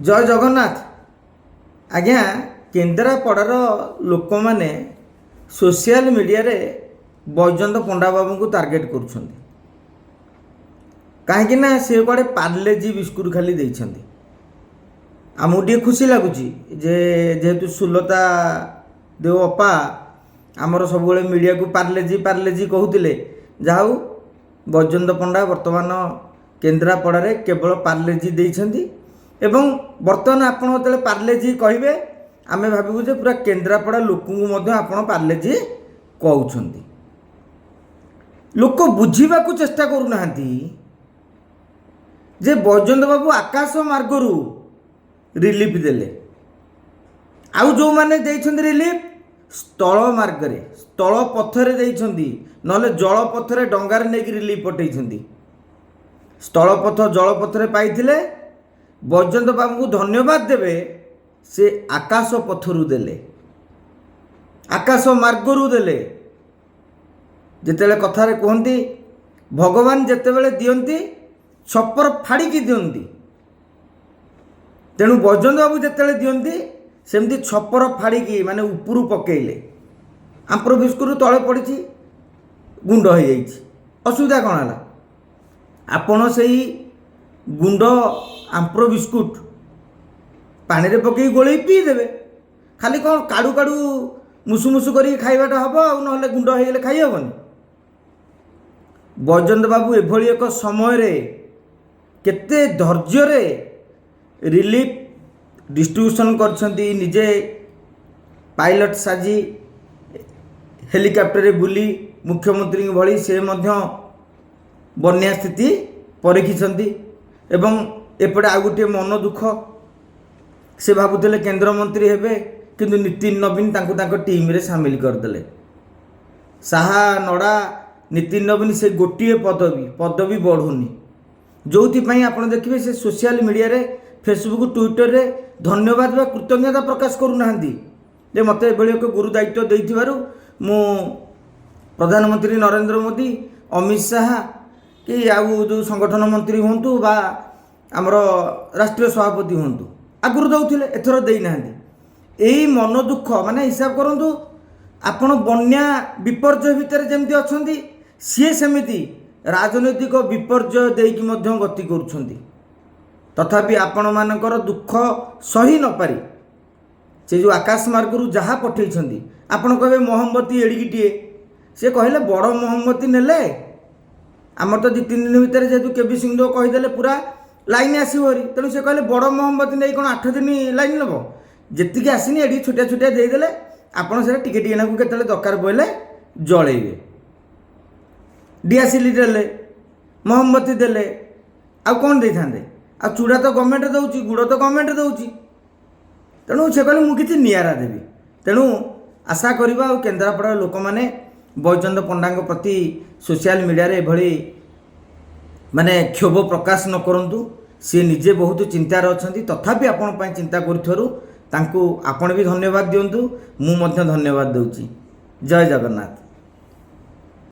जय जगन्नाथ। आज्ञा केन्द्रापड़ार लोक मैंने सोशल मीडिया रे बैजयंत पंडा बाबू को टार्गेट कर कहीं से कड़े पार्लेजी बिस्कुट खाली देइछंती। आमको टे खुशी लगुच जेहेतु सुलता देव अपा आमर सब मीडिया को पार्लेजी पार्लेजी कहते जाऊ बैजयंत पंडा वर्तमान केन्द्रापड़ा केवल पार्लेजी देइछंती एवं बर्तमान आपड़ जो पार्लेजी कहे आमे भाबू जे पूरा केन्द्रापड़ा लोक आपण पार्लेजी कहउछंती। लोक बुझीबा को चेष्टा करूना जे बैजयंत बाबू आकाश मार्गरू रिलीफ देले आउ जो माने देइछंती रिलीफ स्थल मार्ग रे स्थल पथरे देइछंती नले जल पथरे डंगार नेकी रिलीफ पठेइछंती। स्थल पथ जल पथरे पाइथिले बैजयंत बाबू को धन्यवाद देवे से आकाश पथरु देले आकाश मार्गरू देले। जेतेले कथारे कहती भगवान जेतेबेले दियंती छपर फाड़िकी दियंती तेणु बैजयंत बाबू जेतेबेले दियंती सेमती छपर फाड़िकी माने उपरू पकेइले आंप्र बिस्कुट तले पड़ी गुंड हो जाइए असुविधा कौन है आपण से गुंड आंप्र बिस्कुट पानी रे पकई गोले पीदेवे खाली कौन काड़ू काड़ू मुसु मुसु कर खाइबाटा हम आ ना गुंड हो गले खाई हेबनी। बैजयंत बाबू एभली एक समय रे केते धैर्य रे रिलीफ डिस्ट्रीब्यूशन करछंती निजे पायलट साजी हेलिकॉप्टर बुली मुख्यमंत्री भली से मध्य बन्या स्थिति परीक्षिंट एवं एपटे आ गोटे मन दुख से भावुले केन्द्रमंत्री हेबे किंतु नितिन नवीन तांको टीम रे सामिल करदेले। साहा नड़ा नितिन नवीन से गोटे पदवी बढ़ुनी जो आपण देखिए से सोशल मीडिया रे फेसबुक ट्विटर रे धन्यवाद व कृतज्ञता प्रकाश करूना मत एक गुरु दायित्व देइथिबारु मु प्रधानमंत्री नरेंद्र मोदी अमित शाह कि आउ जो संगठन मंत्री हूँ बा आमर राष्ट्रीय सभापति हूँ आगुरी दौले एथर देना यही मन दुख माने हिसाब करूँ आपण बन्या विपर्य भितर जमती अच्छा सी सेमिति राजनैतिक विपर्य देकी मध्य गति करुछंती तथापि आपण मानकर दुख सही न पारी से जो आकाश मार्गरू जहाँ पठेइछंती आपण कहे मोहम्मती एड़िकीटे से कहले बड़ मोहम्मती नेले आमर तो 2-3 दिन भितर जेहेतु केबी सिंह कहीदेले पूरा लाइन आसोरी तेणु से कहले बड़ मोहम्मती नहीं कौन 8 दिन लाइन नब जी आसनी ये छोटिया छोटिया देदेले आपड़ से टिके टिके नाकू केतले दरकार पड़े जलैबे डीआसीली देले मोहम्मती देले आउ कौन दे था आ चूड़ा तो गवर्नमेंट दौची गुड़ तो गवर्नमेंट दौची तेणु से कहले मुझे किसी निआरा देवी तेणु आशा करवा आ केन्द्रापड़ा लोक मैंने बैजयंत पंडा प्रति सोशल मीडिया रे एभली माने क्षोभ प्रकाश न करंतु सी निजे बहुत चिंतार अछंती तथापि आपण पई चिंता करथरु तांको आपण भी धन्यवाद दियंतु मु मध्य धन्यवाद दउची। जय जगन्नाथ।